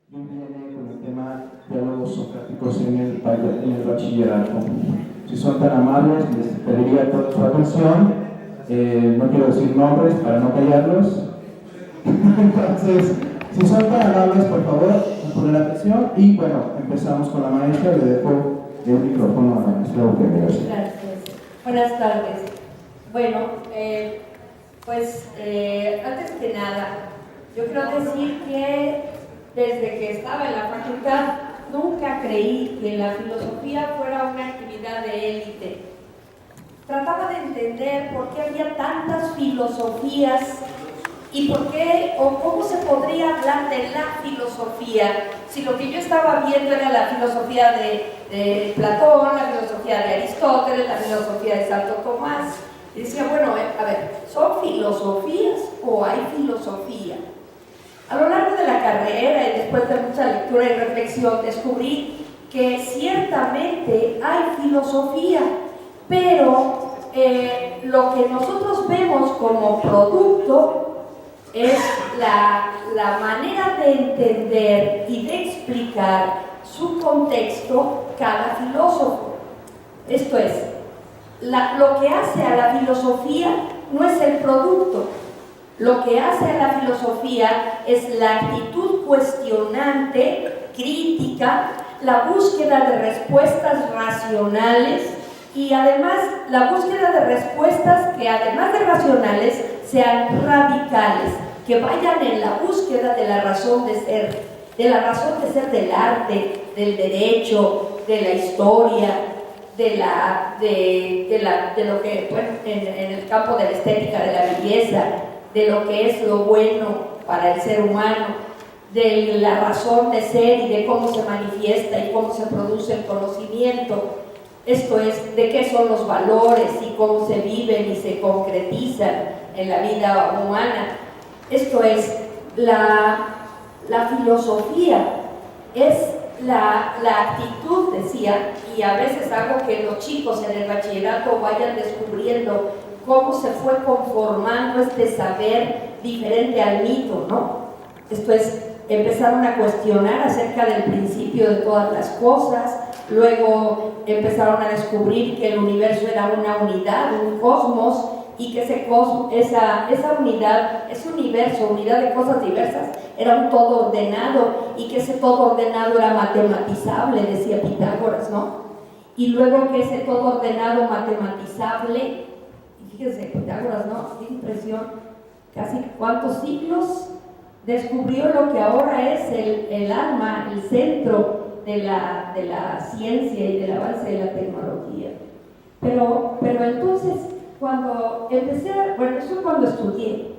y viene con el tema diálogos socráticos en el bachillerato. Si son tan amables, les pediría toda su atención. No quiero decir nombres para no callarlos. Entonces, si son tan amables, por favor, me ponen atención. Y bueno, empezamos con la maestra. Le dejo el micrófono a la maestra Eugenia. Gracias. Buenas tardes. Bueno, antes que nada, yo quiero decir que desde que estaba en la facultad nunca creí que la filosofía fuera una actividad de élite. Trataba de entender por qué había tantas filosofías y por qué o cómo se podría hablar de la filosofía si lo que yo estaba viendo era la filosofía de Platón, la filosofía de Aristóteles, la filosofía de Santo Tomás. Y decía, bueno, a ver, ¿son filosofías o hay filosofía? A lo largo de la carrera y después de mucha lectura y reflexión descubrí que ciertamente hay filosofía, pero lo que nosotros vemos como producto es la manera de entender y de explicar su contexto cada filósofo. Esto es, lo que hace a la filosofía no es el producto. Lo que hace a la filosofía es la actitud cuestionante, crítica, la búsqueda de respuestas racionales y además la búsqueda de respuestas que además de racionales sean radicales, que vayan en la búsqueda de la razón de ser, del arte, del derecho, de la historia, de lo que, bueno, en el campo de la estética, de la belleza, de lo que es lo bueno para el ser humano, de la razón de ser y de cómo se manifiesta y cómo se produce el conocimiento. Esto es, de qué son los valores y cómo se viven y se concretizan en la vida humana. Esto es, la filosofía es la actitud, decía, y a veces hago que los chicos en el bachillerato vayan descubriendo cómo se fue conformando este saber diferente al mito, ¿no? Esto es, empezaron a cuestionar acerca del principio de todas las cosas, luego empezaron a descubrir que el universo era una unidad, un cosmos, y que esa unidad, ese universo, unidad de cosas diversas, era un todo ordenado, y que ese todo ordenado era matematizable, decía Pitágoras, ¿no? Y luego que ese todo ordenado matematizable, fíjense, Pitágoras, ¿no? Qué impresión. Casi cuántos siglos descubrió lo que ahora es el alma, el centro de la ciencia y del avance de la tecnología. Pero entonces, cuando empecé, bueno, eso cuando estudié,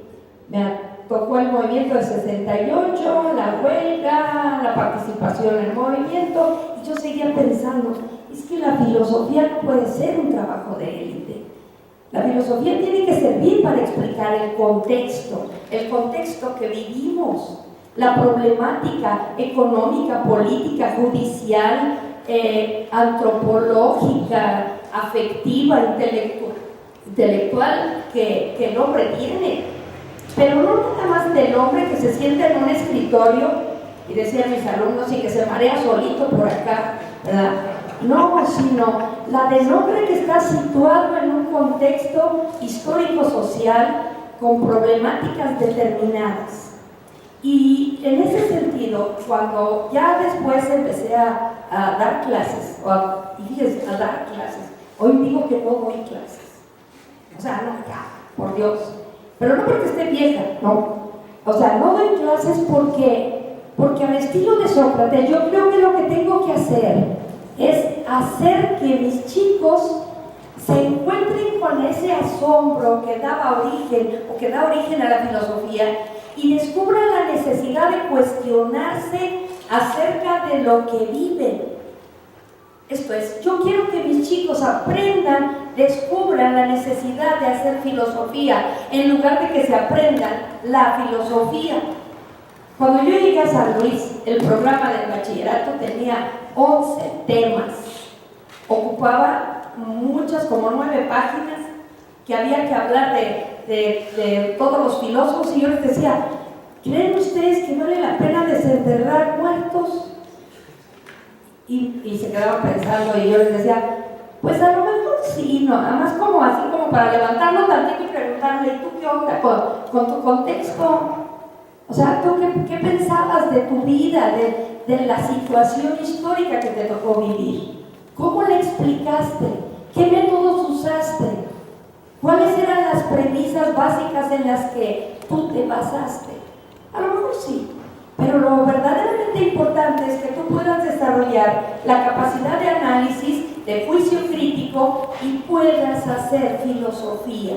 me tocó el movimiento del 68, la huelga, la participación en el movimiento, y yo seguía pensando, es que la filosofía no puede ser un trabajo de élite. La filosofía tiene que servir para explicar el contexto que vivimos, la problemática económica, política, judicial, antropológica, afectiva, intelectual que el hombre tiene. Pero no nada más del hombre que se sienta en un escritorio, y decían mis alumnos, y que se marea solito por acá, ¿verdad? No, sino la del hombre que está situado en un contexto histórico-social con problemáticas determinadas. Y en ese sentido, cuando ya después empecé a dar clases, a dar clases, hoy digo que no doy clases. O sea, no, ya, por Dios. Pero no porque esté vieja, no. O sea, no doy clases porque al estilo de Sócrates, yo creo que lo que tengo que hacer es hacer que mis chicos se encuentren con ese asombro que daba origen o que da origen a la filosofía y descubran la necesidad de cuestionarse acerca de lo que viven. Esto es, yo quiero que mis chicos aprendan, descubran la necesidad de hacer filosofía en lugar de que se aprendan la filosofía. Cuando yo llegué a San Luis, el programa del bachillerato tenía 11 temas. Ocupaba muchas, como 9 páginas, que había que hablar de todos los filósofos, y yo les decía, ¿creen ustedes que vale la pena desenterrar muertos? ¿cuántos? Y se quedaban pensando y yo les decía, pues a lo mejor sí, no, nada más como así como para levantarlo tantito y preguntarle, ¿y tú qué onda con tu contexto? O sea, ¿tú qué pensabas de tu vida, de la situación histórica que te tocó vivir? ¿Cómo le explicaste? ¿Qué métodos usaste? ¿Cuáles eran las premisas básicas en las que tú te basaste? A lo mejor sí, pero lo verdaderamente importante es que tú puedas desarrollar la capacidad de análisis, de juicio crítico y puedas hacer filosofía.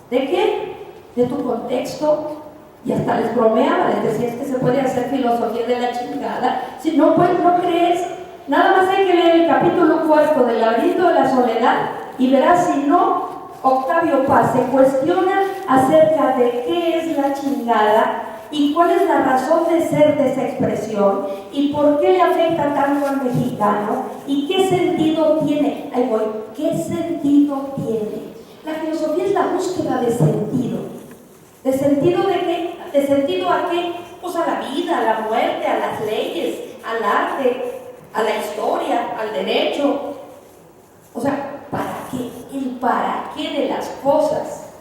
¿De qué? De tu contexto. Y hasta les bromeaba, les decía, es que se puede hacer filosofía de la chingada. Si no, pues no crees, nada más hay que leer el capítulo 4 del Laberinto de la Soledad y verás, si no, Octavio Paz se cuestiona acerca de qué es la chingada y cuál es la razón de ser de esa expresión y por qué le afecta tanto al mexicano y qué sentido tiene. Ahí voy, ¿qué sentido tiene? La filosofía es la búsqueda de sentido. ¿De sentido de qué? ¿De sentido a qué? Pues a la vida, a la muerte, a las leyes, al arte, a la historia, al derecho. O sea, ¿para qué? El para qué de las cosas.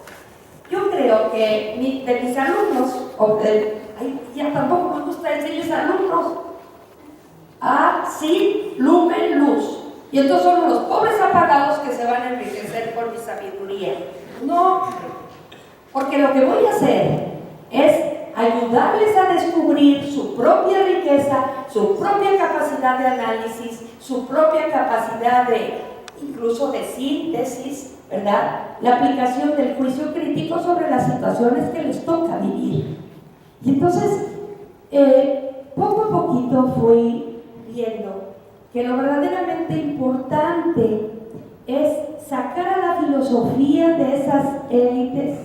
Yo creo que de mis alumnos, ya tampoco me gusta decirles alumnos, sí, lumen, luz. Y entonces son los pobres apagados que se van a enriquecer por mi sabiduría. No, porque lo que voy a hacer es ayudarles a descubrir su propia riqueza, su propia capacidad de análisis, su propia capacidad incluso de síntesis, ¿verdad? La aplicación del juicio crítico sobre las situaciones que les toca vivir. Y entonces, poco a poquito fui viendo que lo verdaderamente importante es sacar a la filosofía de esas élites.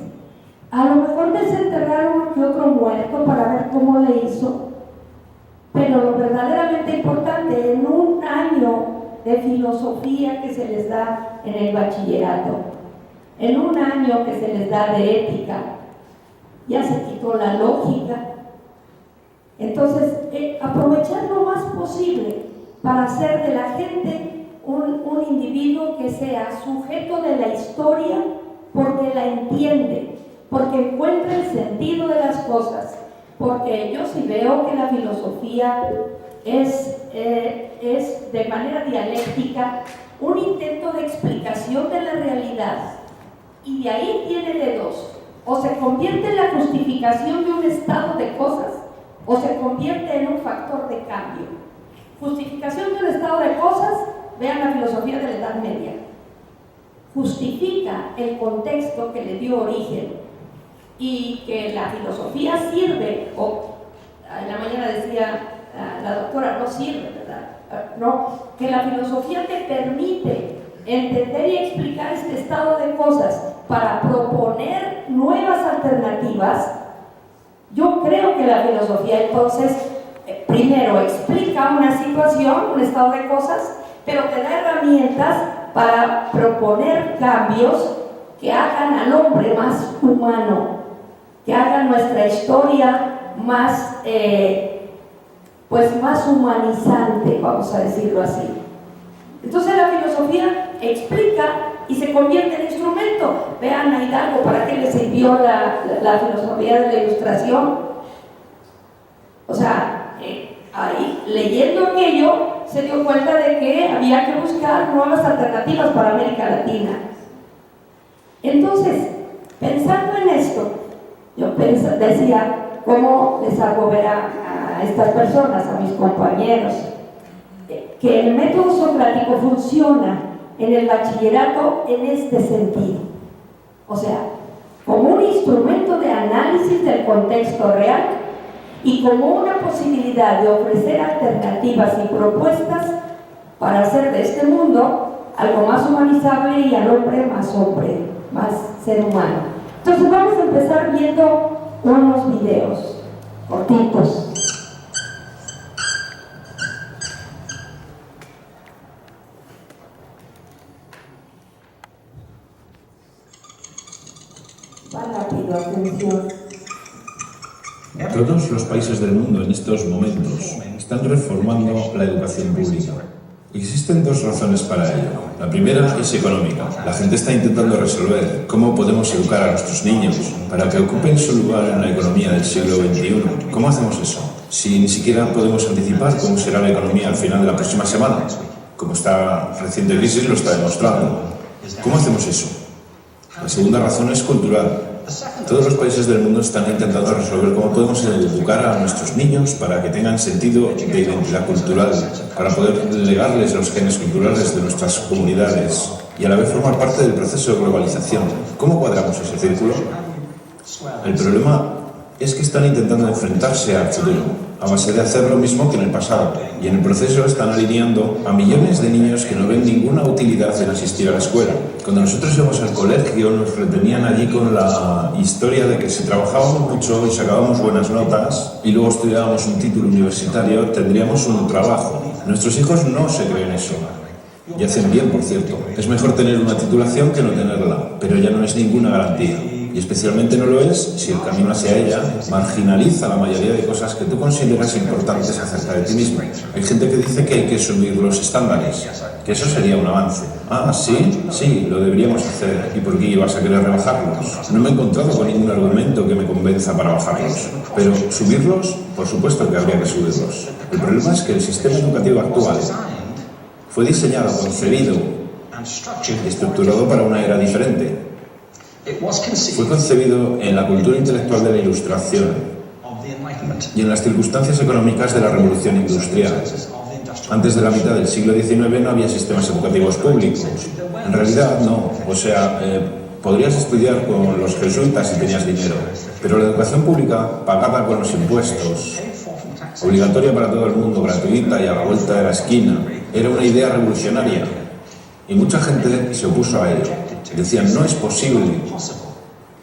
A lo mejor desenterrar uno que otro muerto para ver cómo le hizo, pero lo verdaderamente importante, en un año de filosofía que se les da en el bachillerato, en un año que se les da de ética, ya se quitó la lógica. Entonces, aprovechar lo más posible para hacer de la gente un individuo que sea sujeto de la historia porque la entiende, porque encuentra el sentido de las cosas, porque yo sí veo que la filosofía es de manera dialéctica un intento de explicación de la realidad, y de ahí tiene de dos: o se convierte en la justificación de un estado de cosas, o se convierte en un factor de cambio. Justificación de un estado de cosas, vean la filosofía de la Edad Media, justifica el contexto que le dio origen, y que la filosofía sirve, en la mañana decía la doctora, no sirve, ¿verdad? No, que la filosofía te permite entender y explicar este estado de cosas para proponer nuevas alternativas. Yo creo que la filosofía entonces primero explica una situación, un estado de cosas, pero te da herramientas para proponer cambios que hagan al hombre más humano, que hagan nuestra historia más, más humanizante, vamos a decirlo así. Entonces la filosofía explica y se convierte en instrumento. Vean a Hidalgo, ¿para qué le sirvió la filosofía de la Ilustración? O sea, ahí, leyendo aquello, se dio cuenta de que había que buscar nuevas alternativas para América Latina. Entonces, pensando en esto, yo decía, ¿cómo les hago ver a estas personas, a mis compañeros, que el método socrático funciona en el bachillerato en este sentido? O sea, como un instrumento de análisis del contexto real y como una posibilidad de ofrecer alternativas y propuestas para hacer de este mundo algo más humanizable y al hombre, más ser humano. Entonces vamos a empezar viendo unos videos cortitos. Va rápido, atención. Todos los países del mundo en estos momentos Están reformando la educación pública. Existen dos razones para ello. La primera es económica. La gente está intentando resolver cómo podemos educar a nuestros niños para que ocupen su lugar en la economía del siglo XXI. ¿Cómo hacemos eso? Si ni siquiera podemos anticipar cómo será la economía al final de la próxima semana, como esta reciente crisis lo está demostrando. ¿Cómo hacemos eso? La segunda razón es cultural. Todos los países del mundo están intentando resolver cómo podemos educar a nuestros niños para que tengan sentido de identidad cultural, para poder legarles los genes culturales de nuestras comunidades y a la vez formar parte del proceso de globalización. ¿Cómo cuadramos ese círculo? El problema es que están intentando enfrentarse al futuro a base de hacer lo mismo que en el pasado, y en el proceso están alineando a millones de niños que no ven ninguna utilidad en asistir a la escuela. Cuando nosotros íbamos al colegio nos retenían allí con la historia de que si trabajábamos mucho y sacábamos buenas notas y luego estudiábamos un título universitario tendríamos un trabajo. Nuestros hijos no se creen eso. Y hacen bien, por cierto. Es mejor tener una titulación que no tenerla, pero ya no es ninguna garantía. Y especialmente no lo es si el camino hacia ella marginaliza la mayoría de cosas que tú consideras importantes acerca de ti mismo. Hay gente que dice que hay que subir los estándares, que eso sería un avance. Ah, ¿sí? Sí, lo deberíamos hacer. ¿Y por qué ibas a querer rebajarlos? No me he encontrado con ningún argumento que me convenza para bajarlos. Pero subirlos, por supuesto que habría que subirlos. El problema es que el sistema educativo actual fue diseñado, concebido y estructurado para una era diferente. Fue concebido en la cultura intelectual de la Ilustración y en las circunstancias económicas de la Revolución Industrial. Antes de la mitad del siglo XIX no había sistemas educativos públicos. En realidad no, podrías estudiar con los jesuitas si tenías dinero, pero la educación pública, pagada con los impuestos, obligatoria para todo el mundo, gratuita y a la vuelta de la esquina, era una idea revolucionaria y mucha gente se opuso a ello. Decían, no es posible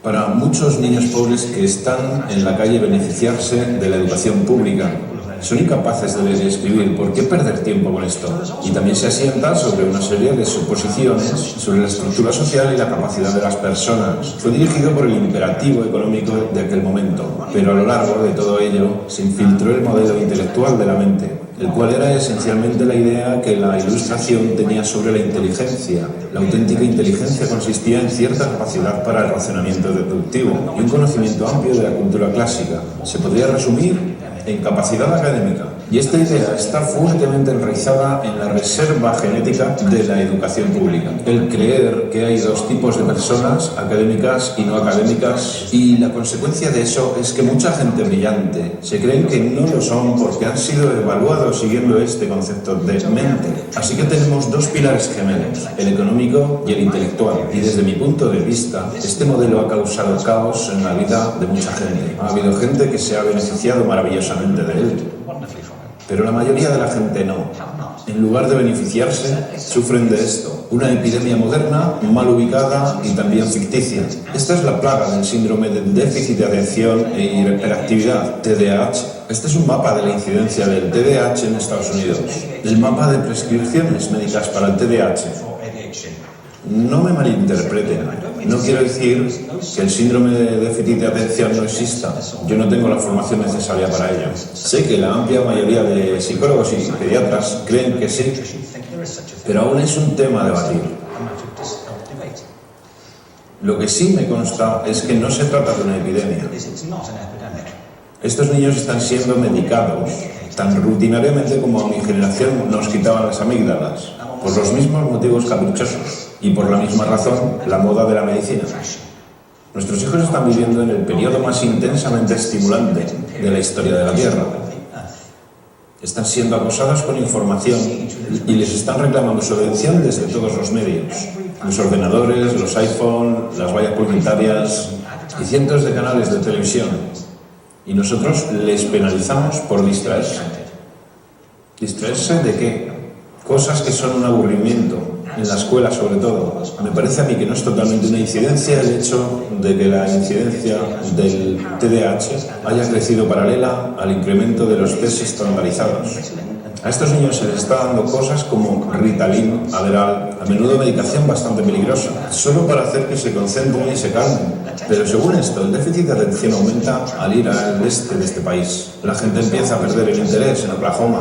para muchos niños pobres que están en la calle beneficiarse de la educación pública. Son incapaces de leer y escribir, ¿por qué perder tiempo con esto? Y también se asienta sobre una serie de suposiciones sobre la estructura social y la capacidad de las personas. Fue dirigido por el imperativo económico de aquel momento, pero a lo largo de todo ello se infiltró el modelo intelectual de la mente, el cual era esencialmente la idea que la Ilustración tenía sobre la inteligencia. La auténtica inteligencia consistía en cierta capacidad para el razonamiento deductivo y un conocimiento amplio de la cultura clásica. Se podría resumir en capacidad académica. Y esta idea está fuertemente enraizada en la reserva genética de la educación pública. El creer que hay dos tipos de personas, académicas y no académicas, y la consecuencia de eso es que mucha gente brillante se creen que no lo son porque han sido evaluados siguiendo este concepto de mente. Así que tenemos dos pilares gemelos, el económico y el intelectual. Y desde mi punto de vista, este modelo ha causado caos en la vida de mucha gente. Ha habido gente que se ha beneficiado maravillosamente de él, pero la mayoría de la gente no. En lugar de beneficiarse, sufren de esto. Una epidemia moderna, mal ubicada y también ficticia. Esta es la plaga del síndrome de déficit de atención e hiperactividad, TDAH. Este es un mapa de la incidencia del TDAH en Estados Unidos. El mapa de prescripciones médicas para el TDAH. No me malinterpreten, no quiero decir que el síndrome de déficit de atención no exista. Yo no tengo la formación necesaria para ello. Sé que la amplia mayoría de psicólogos y pediatras creen que sí, pero aún es un tema a debatir. Lo que sí me consta es que no se trata de una epidemia. Estos niños están siendo medicados tan rutinariamente como a mi generación nos quitaban las amígdalas, por los mismos motivos caprichosos. Y por la misma razón, la moda de la medicina. Nuestros hijos están viviendo en el periodo más intensamente estimulante de la historia de la Tierra. Están siendo acosados con información y les están reclamando su atención desde todos los medios. Los ordenadores, los iPhone, las vallas publicitarias y cientos de canales de televisión. Y nosotros les penalizamos por distraerse. ¿Distraerse de qué? Cosas que son un aburrimiento. En la escuela, sobre todo. Me parece a mí que no es totalmente una incidencia el hecho de que la incidencia del TDAH haya crecido paralela al incremento de los test estandarizados. A estos niños se les está dando cosas como Ritalin, Adderall, a menudo medicación bastante peligrosa, solo para hacer que se concentren y se calmen. Pero según esto, el déficit de atención aumenta al ir al este de este país. La gente empieza a perder el interés en Oklahoma.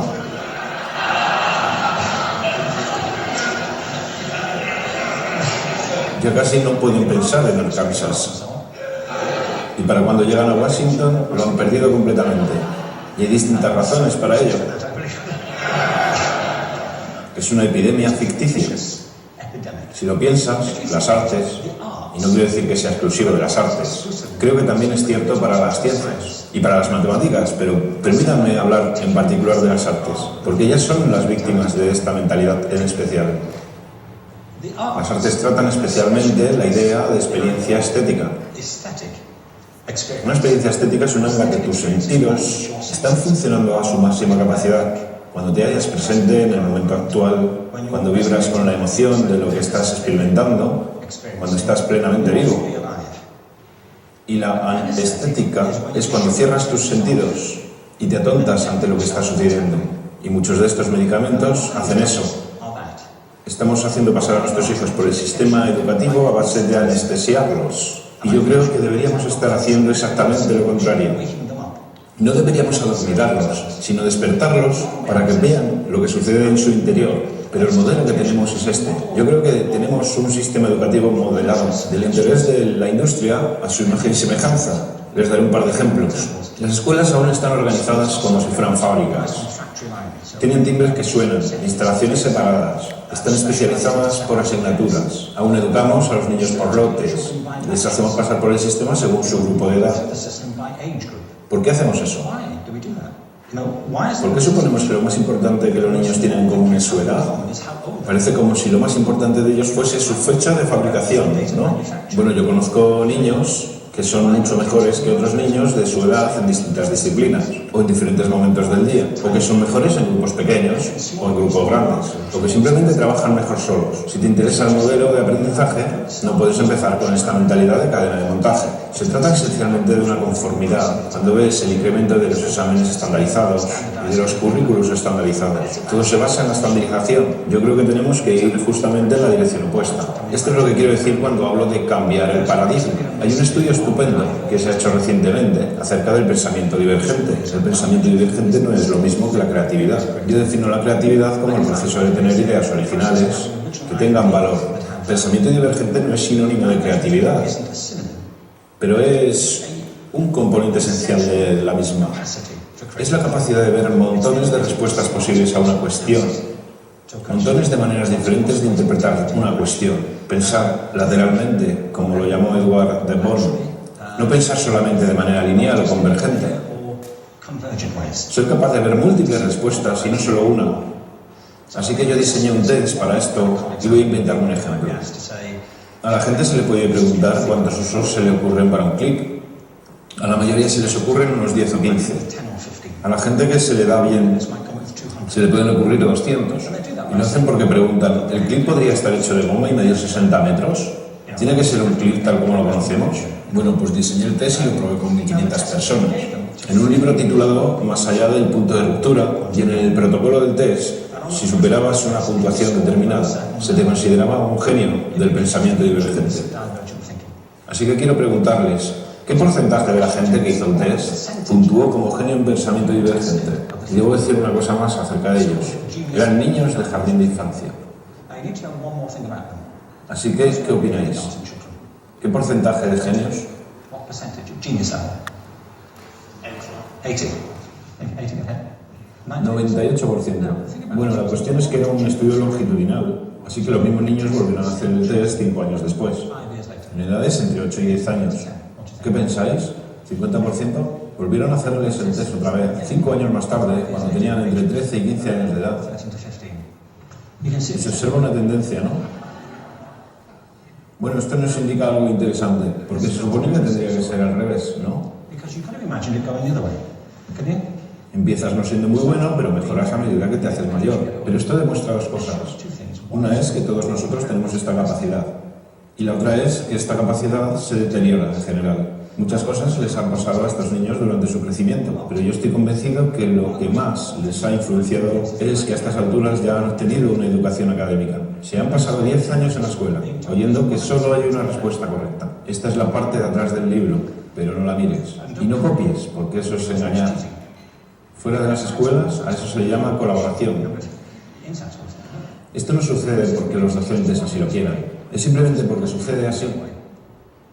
Ya casi no pueden pensar en Arkansas. Y para cuando llegan a Washington, lo han perdido completamente. Y hay distintas razones para ello. Es una epidemia ficticia. Si lo piensas, las artes, y no quiero decir que sea exclusivo de las artes, creo que también es cierto para las ciencias y para las matemáticas, pero permítanme hablar en particular de las artes, porque ellas son las víctimas de esta mentalidad en especial. Las artes tratan especialmente la idea de experiencia estética. Una experiencia estética es una en la que tus sentidos están funcionando a su máxima capacidad. Cuando te hallas presente en el momento actual, cuando vibras con la emoción de lo que estás experimentando, cuando estás plenamente vivo. Y la estética es cuando cierras tus sentidos y te atontas ante lo que está sucediendo. Y muchos de estos medicamentos hacen eso. Estamos haciendo pasar a nuestros hijos por el sistema educativo a base de anestesiarlos. Y yo creo que deberíamos estar haciendo exactamente lo contrario. No deberíamos adormilarlos, sino despertarlos para que vean lo que sucede en su interior. Pero el modelo que tenemos es este. Yo creo que tenemos un sistema educativo modelado del interés de la industria a su imagen y semejanza. Les daré un par de ejemplos. Las escuelas aún están organizadas como si fueran fábricas. Tienen timbres que suenan, instalaciones separadas, están especializadas por asignaturas. Aún educamos a los niños por lotes, les hacemos pasar por el sistema según su grupo de edad. ¿Por qué hacemos eso? ¿Por qué suponemos que lo más importante que los niños tienen en común es su edad? Parece como si lo más importante de ellos fuese su fecha de fabricación, ¿no? Bueno, yo conozco niños que son mucho mejores que otros niños de su edad en distintas disciplinas, o en diferentes momentos del día, o que son mejores en grupos pequeños, o en grupos grandes, o que simplemente trabajan mejor solos. Si te interesa el modelo de aprendizaje, no puedes empezar con esta mentalidad de cadena de montaje. Se trata esencialmente de una conformidad. Cuando ves el incremento de los exámenes estandarizados y de los currículos estandarizados, todo se basa en la estandarización. Yo creo que tenemos que ir justamente en la dirección opuesta. Esto es lo que quiero decir cuando hablo de cambiar el paradigma. Hay un estudio estupendo que se ha hecho recientemente acerca del pensamiento divergente. El pensamiento divergente no es lo mismo que la creatividad. Yo defino la creatividad como el proceso de tener ideas originales que tengan valor. El pensamiento divergente no es sinónimo de creatividad, pero es un componente esencial de la misma. Es la capacidad de ver montones de respuestas posibles a una cuestión, montones de maneras diferentes de interpretar una cuestión, pensar lateralmente, como lo llamó Edward de Bono, no pensar solamente de manera lineal o convergente. Soy capaz de ver múltiples respuestas y no solo una. Así que yo diseñé un test para esto y voy a inventar un ejemplo. A la gente se le puede preguntar cuántos usos se le ocurren para un clip. A la mayoría se les ocurren unos 10 o 15. A la gente que se le da bien se le pueden ocurrir 200. Y lo hacen porque preguntan, ¿el clip podría estar hecho de goma y medir 60 metros? ¿Tiene que ser un clip tal como lo conocemos? Bueno, pues diseñé el test y lo probé con 1.500 personas. En un libro titulado Más allá del punto de ruptura, y en el protocolo del test, si superabas una puntuación determinada, se te consideraba un genio del pensamiento divergente. Así que quiero preguntarles, ¿qué porcentaje de la gente que hizo el test puntuó como genio en pensamiento divergente? Y debo decir una cosa más acerca de ellos. Eran niños de jardín de infancia. Así que, ¿qué opináis? ¿Qué porcentaje de genios? 98%. Bueno, la cuestión es que era un estudio longitudinal, así que los mismos niños volvieron a hacer el test 5 años después, en edades entre 8 y 10 años. ¿Qué pensáis? ¿50%? Volvieron a hacerles el test otra vez, 5 años más tarde, cuando tenían entre 13 y 15 años de edad. Y se observa una tendencia, ¿no? Bueno, esto nos indica algo interesante, porque se supone que tendría que ser al revés, ¿no? Empiezas no siendo muy bueno, pero mejoras a medida que te haces mayor. Pero esto demuestra dos cosas. Una es que todos nosotros tenemos esta capacidad. Y la otra es que esta capacidad se deteriora en general. Muchas cosas les han pasado a estos niños durante su crecimiento, pero yo estoy convencido que lo que más les ha influenciado es que a estas alturas ya han tenido una educación académica. Se han pasado 10 años en la escuela, oyendo que solo hay una respuesta correcta. Esta es la parte de atrás del libro, pero no la mires. Y no copies, porque eso es engañar. Fuera de las escuelas, a eso se le llama colaboración. Esto no sucede porque los docentes así lo quieran, es simplemente porque sucede así.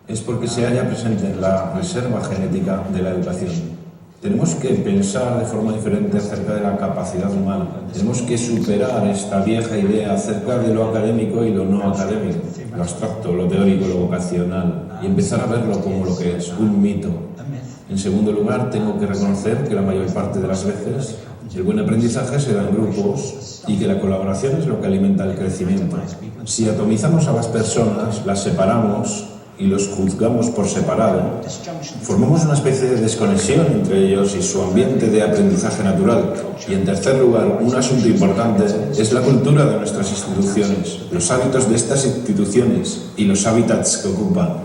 Es porque se halla presente en la reserva genética de la educación. Tenemos que pensar de forma diferente acerca de la capacidad humana. Tenemos que superar esta vieja idea acerca de lo académico y lo no académico, lo abstracto, lo teórico, lo vocacional, y empezar a verlo como lo que es, un mito. En segundo lugar, tengo que reconocer que la mayor parte de las veces el buen aprendizaje se da en grupos y que la colaboración es lo que alimenta el crecimiento. Si atomizamos a las personas, las separamos y los juzgamos por separado, formamos una especie de desconexión entre ellos y su ambiente de aprendizaje natural. Y en tercer lugar, un asunto importante es la cultura de nuestras instituciones, los hábitos de estas instituciones y los hábitats que ocupan.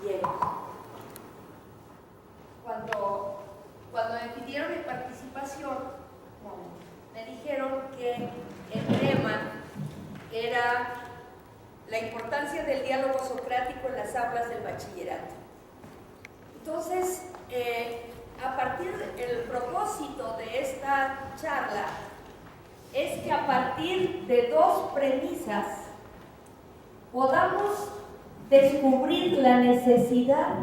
Bien. Cuando me pidieron mi participación, me dijeron que el tema era la importancia del diálogo socrático en las aulas del bachillerato. Entonces, el propósito de esta charla es que a partir de dos premisas podamos descubrir la necesidad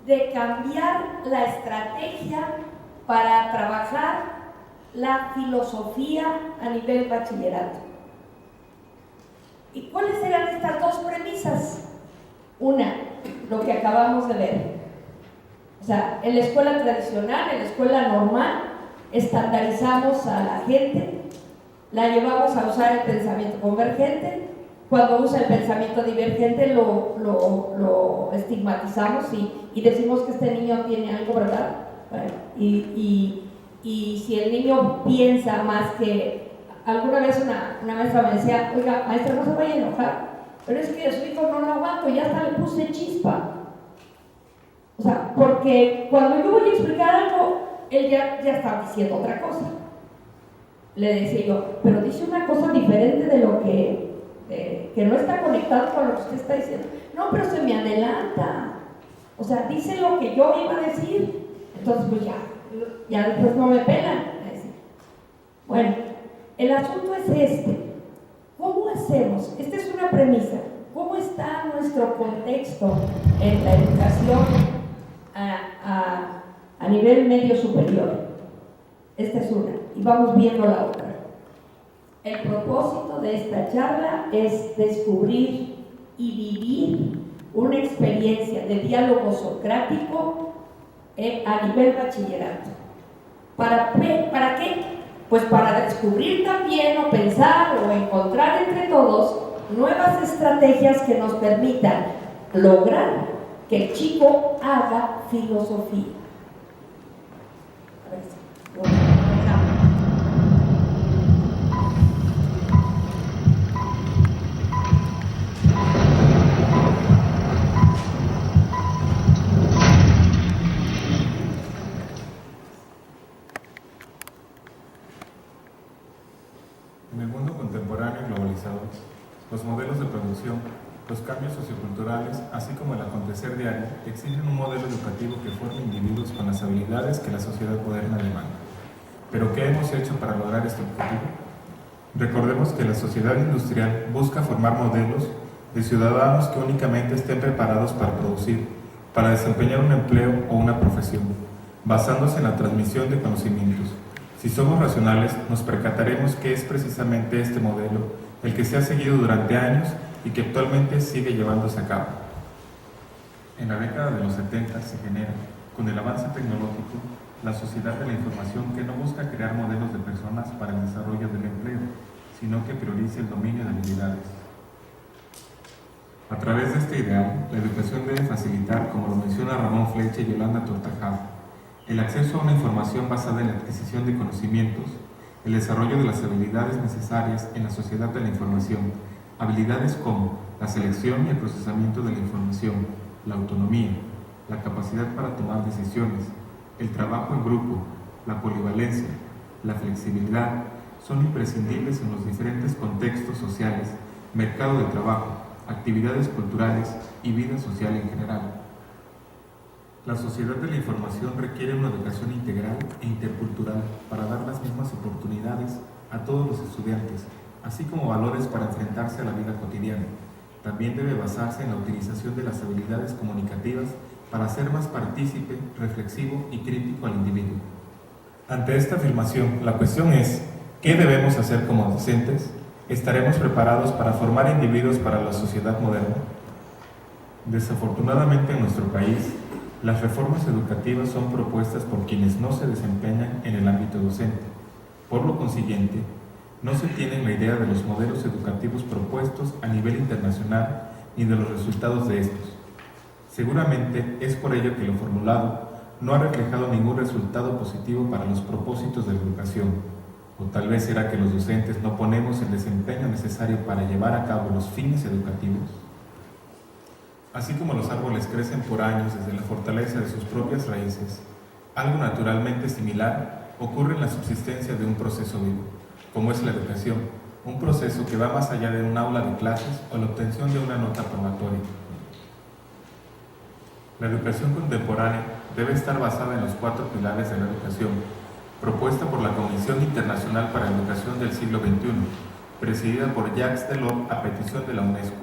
de cambiar la estrategia para trabajar la filosofía a nivel bachillerato. ¿Y cuáles eran estas dos premisas? Una, lo que acabamos de ver. O sea, en la escuela tradicional, en la escuela normal, estandarizamos a la gente, la llevamos a usar el pensamiento convergente. Cuando usa el pensamiento divergente lo estigmatizamos y decimos que este niño tiene algo, ¿verdad? Bueno, y si el niño piensa más que... Alguna vez una maestra me decía, oiga, maestra, no se vaya a enojar, pero es que su hijo no lo aguanto, ya hasta le puse chispa. O sea, porque cuando yo voy a explicar algo, él ya está diciendo otra cosa. Le decía yo, pero dice una cosa diferente de lo que no está conectado con lo que usted está diciendo. No, pero se me adelanta. O sea, dice lo que yo iba a decir. Entonces, pues ya después no me pelan. Bueno, el asunto es este. ¿Cómo hacemos? Esta es una premisa. ¿Cómo está nuestro contexto en la educación a nivel medio superior? Esta es una. Y vamos viendo la otra. El propósito de esta charla es descubrir y vivir una experiencia de diálogo socrático a nivel bachillerato. ¿Para qué? Pues para descubrir también o pensar o encontrar entre todos nuevas estrategias que nos permitan lograr que el chico haga filosofía. A ver si En el mundo contemporáneo y globalizado, los modelos de producción, los cambios socioculturales, así como el acontecer diario, exigen un modelo educativo que forme individuos con las habilidades que la sociedad moderna demanda. ¿Pero qué hemos hecho para lograr este objetivo? Recordemos que la sociedad industrial busca formar modelos de ciudadanos que únicamente estén preparados para producir, para desempeñar un empleo o una profesión, basándose en la transmisión de conocimientos. Si somos racionales, nos percataremos que es precisamente este modelo el que se ha seguido durante años y que actualmente sigue llevándose a cabo. En la década de los 70 se genera, con el avance tecnológico, la sociedad de la información que no busca crear modelos de personas para el desarrollo del empleo, sino que prioriza el dominio de habilidades. A través de este ideal, la educación debe facilitar, como lo menciona Ramón Flecha y Yolanda Tortajada, el acceso a una información basada en la adquisición de conocimientos, el desarrollo de las habilidades necesarias en la sociedad de la información, habilidades como la selección y el procesamiento de la información, la autonomía, la capacidad para tomar decisiones, el trabajo en grupo, la polivalencia, la flexibilidad son imprescindibles en los diferentes contextos sociales, mercado de trabajo, actividades culturales y vida social en general. La sociedad de la información requiere una educación integral e intercultural para dar las mismas oportunidades a todos los estudiantes, así como valores para enfrentarse a la vida cotidiana. También debe basarse en la utilización de las habilidades comunicativas para ser más partícipe, reflexivo y crítico al individuo. Ante esta afirmación, la cuestión es, ¿qué debemos hacer como docentes? ¿Estaremos preparados para formar individuos para la sociedad moderna? Desafortunadamente en nuestro país, las reformas educativas son propuestas por quienes no se desempeñan en el ámbito docente. Por lo consiguiente, no se tiene la idea de los modelos educativos propuestos a nivel internacional ni de los resultados de estos. Seguramente es por ello que lo formulado no ha reflejado ningún resultado positivo para los propósitos de la educación, o tal vez será que los docentes no ponemos el desempeño necesario para llevar a cabo los fines educativos. Así como los árboles crecen por años desde la fortaleza de sus propias raíces, algo naturalmente similar ocurre en la subsistencia de un proceso vivo, como es la educación, un proceso que va más allá de un aula de clases o la obtención de una nota probatoria. La educación contemporánea debe estar basada en los 4 pilares de la educación, propuesta por la Comisión Internacional para la Educación del siglo XXI, presidida por Jacques Delors a petición de la UNESCO.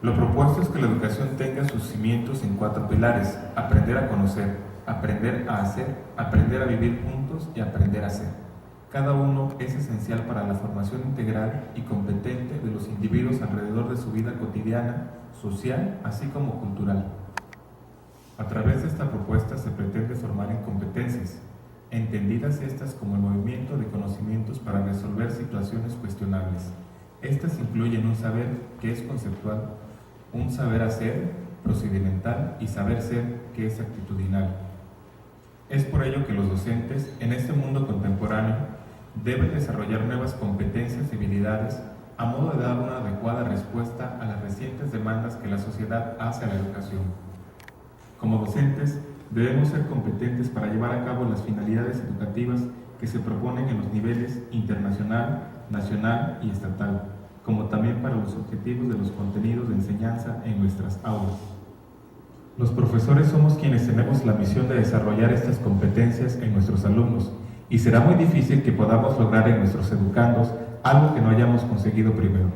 Lo propuesto es que la educación tenga sus cimientos en 4 pilares: aprender a conocer, aprender a hacer, aprender a vivir juntos y aprender a ser. Cada uno es esencial para la formación integral y competente de los individuos alrededor de su vida cotidiana, social, así como cultural. A través de esta propuesta se pretende formar en competencias, entendidas estas como el movimiento de conocimientos para resolver situaciones cuestionables. Estas incluyen un saber que es conceptual, un saber hacer procedimental y saber ser que es actitudinal. Es por ello que los docentes en este mundo contemporáneo deben desarrollar nuevas competencias y habilidades a modo de dar una adecuada respuesta a las recientes demandas que la sociedad hace a la educación. Como docentes, debemos ser competentes para llevar a cabo las finalidades educativas que se proponen en los niveles internacional, nacional y estatal, como también para los objetivos de los contenidos de enseñanza en nuestras aulas. Los profesores somos quienes tenemos la misión de desarrollar estas competencias en nuestros alumnos, y será muy difícil que podamos lograr en nuestros educandos algo que no hayamos conseguido primero.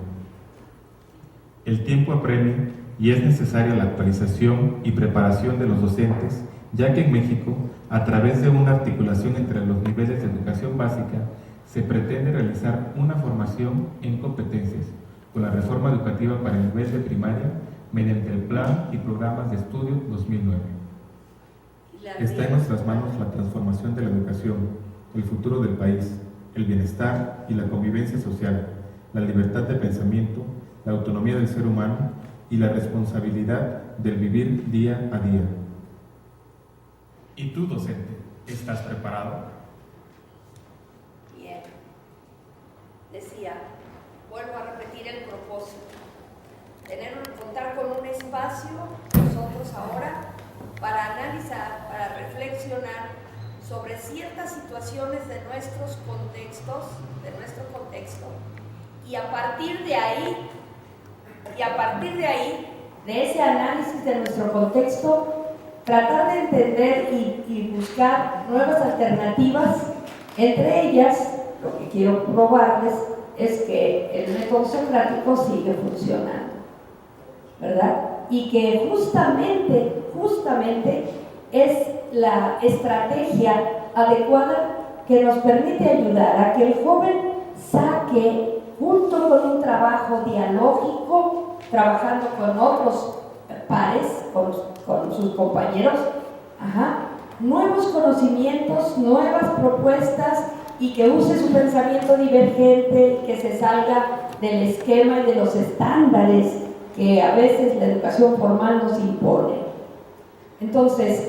El tiempo apremia y es necesaria la actualización y preparación de los docentes, ya que en México, a través de una articulación entre los niveles de educación básica, se pretende realizar una formación en competencias con la reforma educativa para el nivel de primaria mediante el Plan y Programas de Estudio 2009. Está en nuestras manos la transformación de la educación, el futuro del país, el bienestar y la convivencia social, la libertad de pensamiento, la autonomía del ser humano y la responsabilidad del vivir día a día. ¿Y tú, docente, estás preparado? Bien. Decía, vuelvo a repetir el propósito. Contar con un espacio, nosotros ahora, para analizar, para reflexionar sobre ciertas situaciones de nuestro contexto, y a partir de ahí, de ese análisis de nuestro contexto, tratar de entender y buscar nuevas alternativas. Entre ellas, lo que quiero probarles es que el método socrático sigue funcionando, ¿verdad? Y que justamente es la estrategia adecuada que nos permite ayudar a que el joven saque, junto con un trabajo dialógico, trabajando con otros pares, con sus compañeros, nuevos conocimientos, nuevas propuestas, y que use su pensamiento divergente, que se salga del esquema y de los estándares que a veces la educación formal nos impone. Entonces,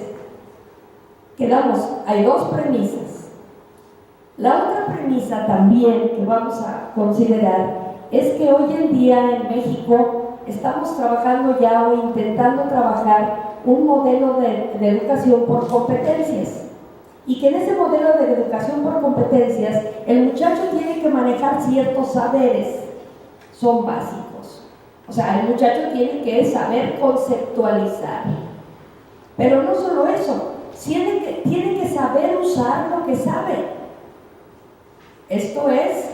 hay 2 premisas. La otra premisa también que vamos a considerar es que hoy en día en México estamos trabajando ya o intentando trabajar un modelo de educación por competencias. y que en ese modelo de educación por competencias el muchacho tiene que manejar ciertos saberes, son básicos. O sea, el muchacho tiene que saber conceptualizar. Pero no solo eso, tiene que saber usar lo que sabe. Esto es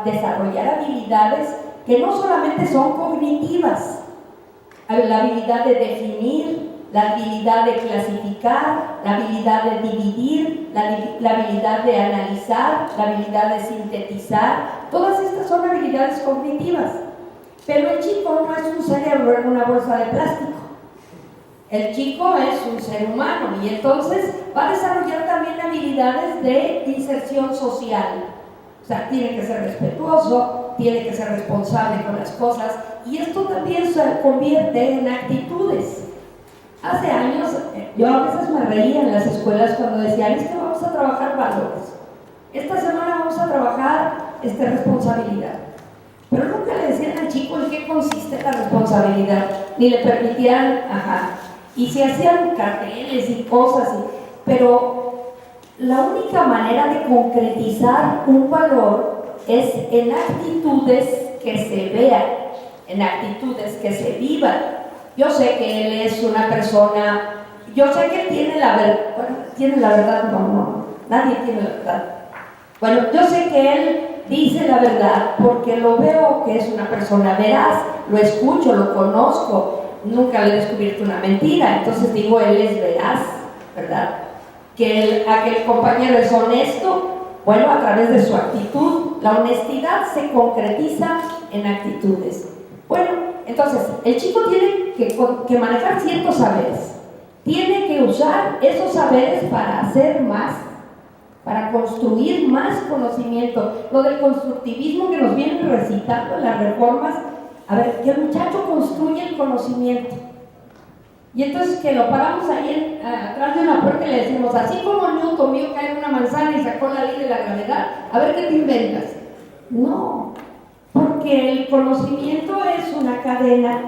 desarrollar habilidades que no solamente son cognitivas, la habilidad de definir, la habilidad de clasificar, la habilidad de dividir, la habilidad de analizar, la habilidad de sintetizar. Todas estas son habilidades cognitivas. Pero el chico no es un cerebro en una bolsa de plástico. El chico es un ser humano y entonces va a desarrollar también habilidades de inserción social. O sea, tiene que ser respetuoso, tiene que ser responsable con las cosas, y esto también se convierte en actitudes. Hace años yo a veces me reía en las escuelas cuando decían: es que vamos a trabajar valores, esta semana vamos a trabajar responsabilidad. Pero nunca le decían al chico en qué consiste la responsabilidad, ni le permitían, y se hacían carteles y cosas, pero la única manera de concretizar un valor es en actitudes que se vean, en actitudes que se vivan. Yo sé que él es una persona, yo sé que tiene la verdad, ¿tiene la verdad? No, nadie tiene la verdad. Bueno, yo sé que él dice la verdad porque lo veo que es una persona veraz, lo escucho, lo conozco, nunca le he descubierto una mentira, entonces digo, él es veraz, ¿verdad? Que aquel compañero es honesto, bueno, a través de su actitud. La honestidad se concretiza en actitudes. Bueno, entonces, el chico tiene que manejar ciertos saberes, tiene que usar esos saberes para hacer más, para construir más conocimiento. Lo del constructivismo que nos vienen recitando en las reformas, a ver, que el muchacho construye el conocimiento. Y entonces que lo paramos ahí atrás de una puerta y le decimos: así como Newton vio caer una manzana y sacó la ley de la gravedad, a ver qué te inventas. No, porque el conocimiento es una cadena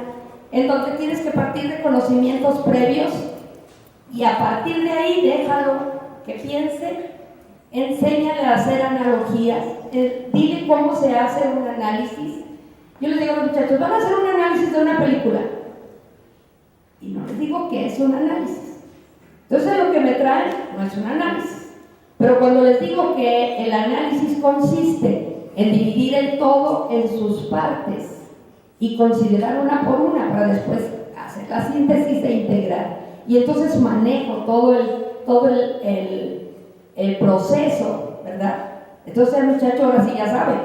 en donde tienes que partir de conocimientos previos y a partir de ahí déjalo que piense, enséñale a hacer analogías, dile cómo se hace un análisis. Yo les digo a los muchachos: van a hacer un análisis de una película, y no les digo qué es un análisis. Entonces lo que me traen no es un análisis, pero cuando les digo que el análisis consiste en dividir el todo en sus partes y considerar una por una para después hacer la síntesis e integrar, y entonces manejo todo el proceso, ¿verdad? Entonces el muchacho ahora sí ya sabe: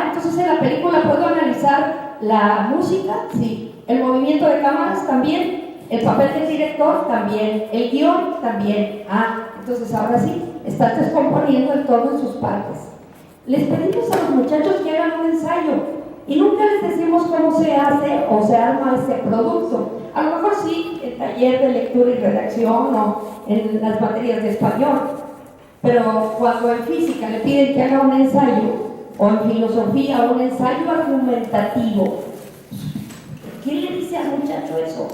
entonces en la película puedo analizar la música, sí, el movimiento de cámaras también, el papel del director también, el guión también. Entonces ahora sí, estás descomponiendo el todo en sus partes. Les pedimos a los muchachos que hagan un ensayo y nunca les decimos cómo se hace o se arma ese producto. A lo mejor sí, en taller de lectura y redacción o en las materias de español, pero cuando en física le piden que haga un ensayo, o en filosofía un ensayo argumentativo, ¿qué le dice al muchacho eso?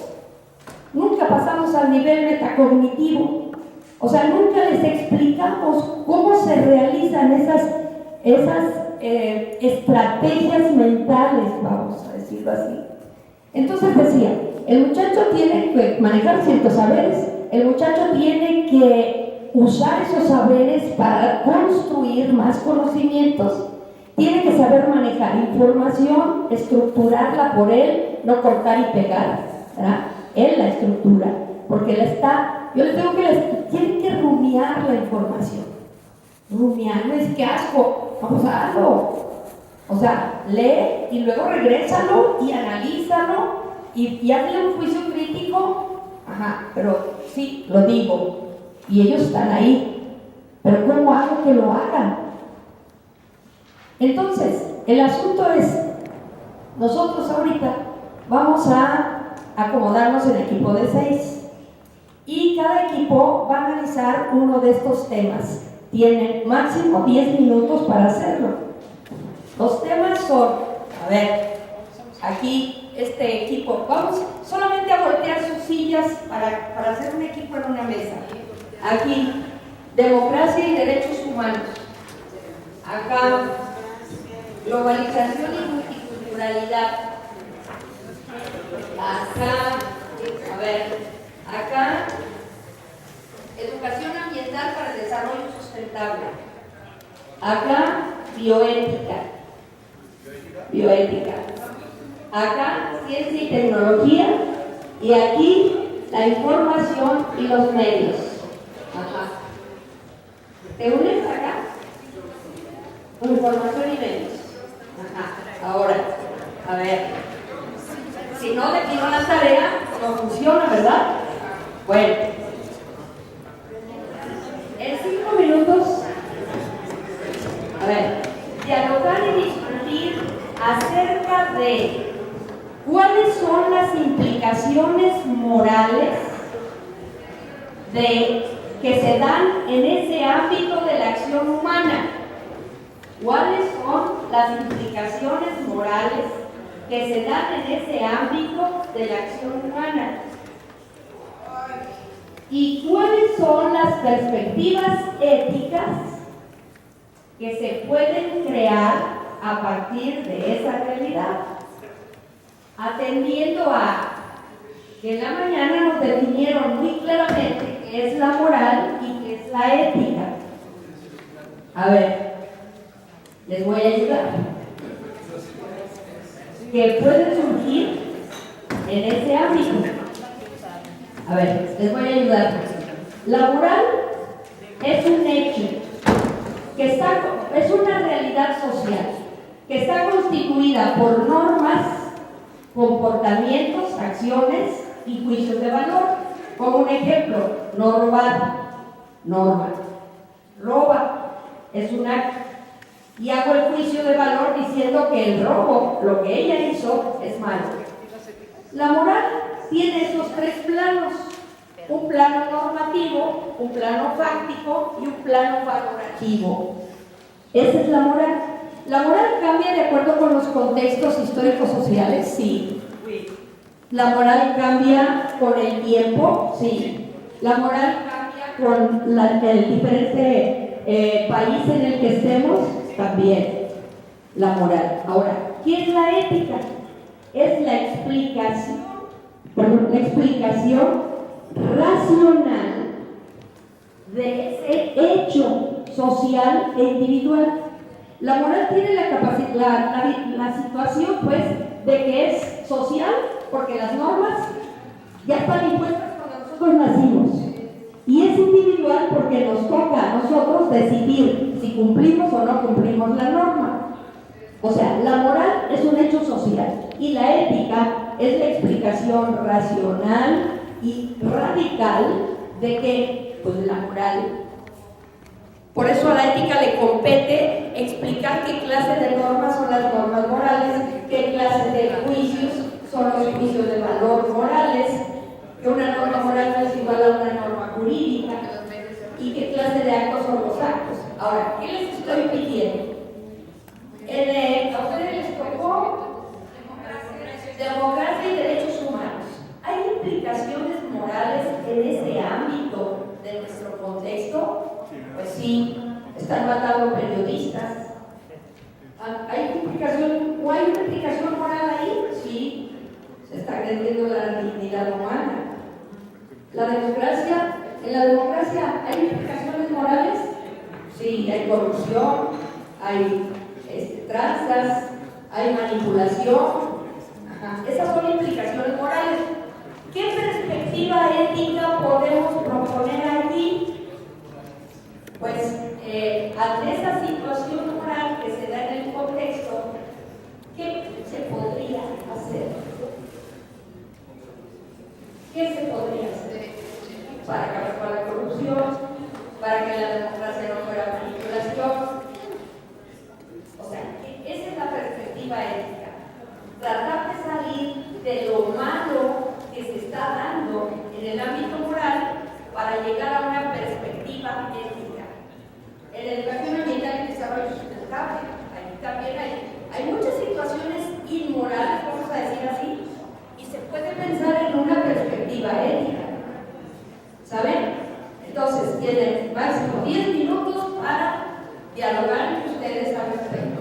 Nunca pasamos al nivel metacognitivo, o sea, nunca les explicamos cómo se realizan esas estrategias mentales, vamos a decirlo así. Entonces decía, el muchacho tiene que manejar ciertos saberes, el muchacho tiene que usar esos saberes para construir más conocimientos, tiene que saber manejar información, estructurarla por él, no cortar y pegar, ¿verdad? Él la estructura, porque yo les digo que tienen que rumiar la información. Rumiar, no es que asco, vamos a algo. O sea, lee y luego regrésalo y analízalo y hazle un juicio crítico. Pero sí, lo digo, y ellos están ahí, pero ¿cómo hago que lo hagan? Entonces, el asunto es, nosotros ahorita vamos a acomodarnos en equipo de 6 y cada equipo va a analizar uno de estos temas. Tienen máximo 10 minutos para hacerlo. Los temas son, aquí este equipo, vamos solamente a voltear sus sillas para hacer un equipo en una mesa. Aquí, democracia y derechos humanos. Acá, globalización y multiculturalidad. Acá, a ver, acá, educación ambiental para el desarrollo sustentable. Acá, bioética. Acá, ciencia y tecnología. Y aquí, la información y los medios. Ajá. ¿Te unes acá? Con información y medios. Ajá. Ahora, a ver. Si no defino la tarea, no funciona, ¿verdad? Bueno. En 5 minutos, a ver, dialogar y discutir acerca de cuáles son las implicaciones morales que se dan en ese ámbito de la acción humana. ¿Cuáles son las implicaciones morales que se dan en ese ámbito de la acción humana? ¿Y cuáles son las perspectivas éticas que se pueden crear a partir de esa realidad? Atendiendo a que en la mañana nos definieron muy claramente qué es la moral y qué es la ética. A ver, les voy a ayudar. Que pueden surgir en ese ámbito. A ver, les voy a ayudar. La moral es un hecho es una realidad social que está constituida por normas, comportamientos, acciones y juicios de valor. Como un ejemplo, no robar, norma. Roba es un acto. Y hago el juicio de valor diciendo que el robo, lo que ella hizo, es malo. La moral tiene esos 3 planos: un plano normativo, un plano fáctico y un plano valorativo. Esa es la moral. ¿La moral cambia de acuerdo con los contextos históricos sociales? Sí. ¿La moral cambia con el tiempo? Sí. ¿La moral cambia con el diferente país en el que estemos? También. La moral. Ahora, ¿qué es la ética? Es la explicación racional de ese hecho social e individual. La moral tiene la situación, pues, de que es social, porque las normas ya están impuestas cuando nosotros nacimos, y es individual porque nos toca a nosotros decidir si cumplimos o no cumplimos la norma. O sea, la moral es un hecho social y la ética es la explicación racional y radical de que, pues, la moral. Por eso a la ética le compete explicar qué clase de normas son las normas morales, qué clase de juicios son los juicios de valor morales, que una norma moral no es igual a una norma jurídica, y qué clase de actos son los actos. Ahora, ¿qué les estoy pidiendo? A ustedes les tocó democracia y derechos humanos. ¿Hay implicaciones morales en ese ámbito de nuestro contexto? Pues sí, están matando periodistas. ¿Hay una implicación moral ahí? Sí, se está agrediendo la dignidad humana. En la democracia, ¿hay implicaciones morales? Sí, hay corrupción, hay tranzas, hay manipulación. Esas son implicaciones morales. ¿Qué perspectiva ética podemos proponer aquí? Pues, ante esa situación moral que se da en el contexto, ¿qué se podría hacer? ¿Qué se podría hacer para acabar con la corrupción, para que la democracia no fuera manipulación? O sea, esa es la perspectiva ética. Tratar de salir de lo malo que se está dando en el ámbito moral para llegar a una perspectiva ética. En educación ambiental y desarrollo sustentable, ahí también hay muchas situaciones inmorales, vamos a decir así, y se puede pensar en una perspectiva ética. ¿Saben? En Entonces, tienen máximo 10 minutos para dialogar entre ustedes al respecto.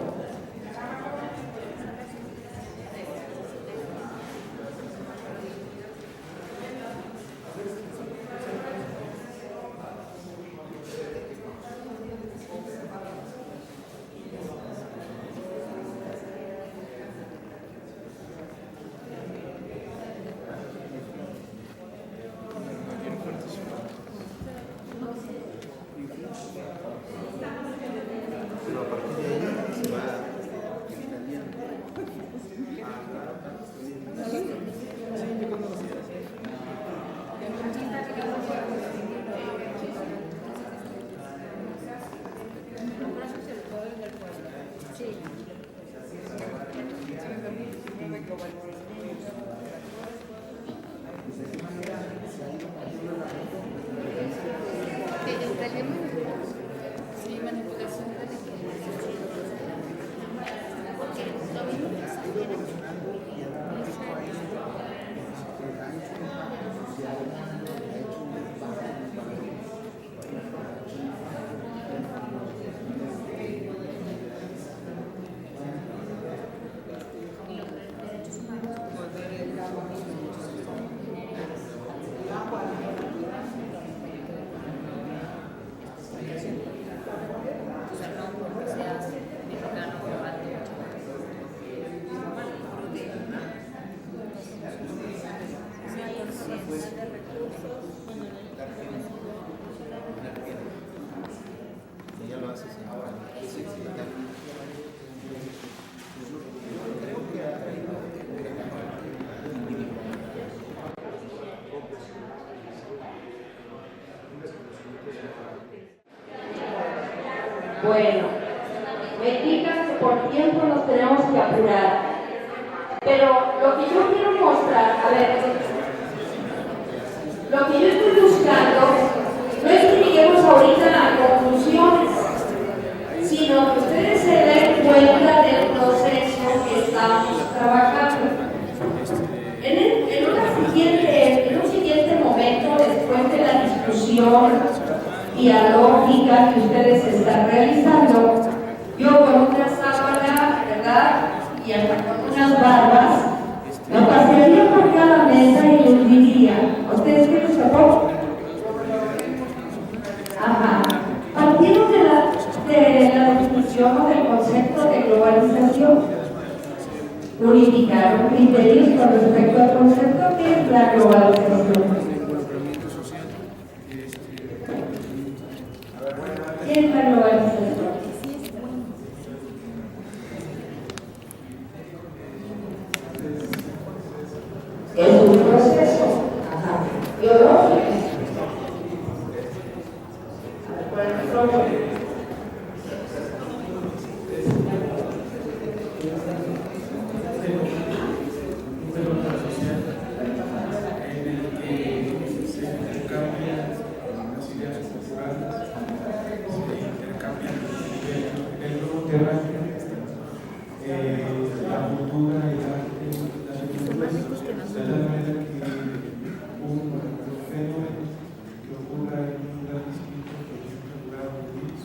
Bueno, me indican que por tiempo nos tenemos que apurar, pero lo que yo quiero mostrar, a ver, lo que yo estoy buscando no es que lleguemos ahorita a conclusiones, sino que ustedes se den cuenta del proceso que estamos trabajando. En un siguiente momento, después de la discusión dialógica que ustedes están realizando, yo con una sábana, ¿verdad? Y hasta con unas barbas, me pasaría por cada mesa y les diría, ¿a ustedes qué les tocó? Ajá. Partiendo de la definición o del concepto de globalización, unificaron criterios con respecto al concepto que es la globalización. ¿Qué es la globalización? Es un proceso biológico. Por ejemplo, la cultura y el arte, la tecnología, de tal manera que un fenómeno que ocurra en un lugar distinto, por ejemplo, el lugar donde vives,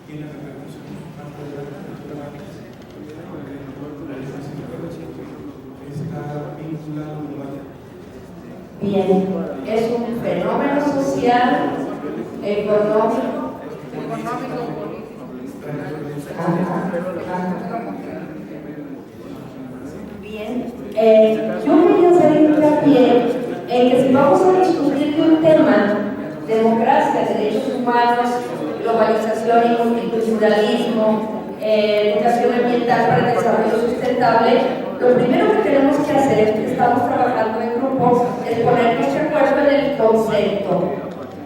tiene repercusiones más relevantes de la está vinculado global. bien, es un fenómeno social, económico, bien, yo quería hacer hincapié en que si vamos a discutir de un tema, democracia, derechos humanos, globalización y multiculturalismo, educación ambiental para el desarrollo sustentable, lo primero que tenemos que hacer, que estamos trabajando en grupo, es ponernos de acuerdo en el concepto.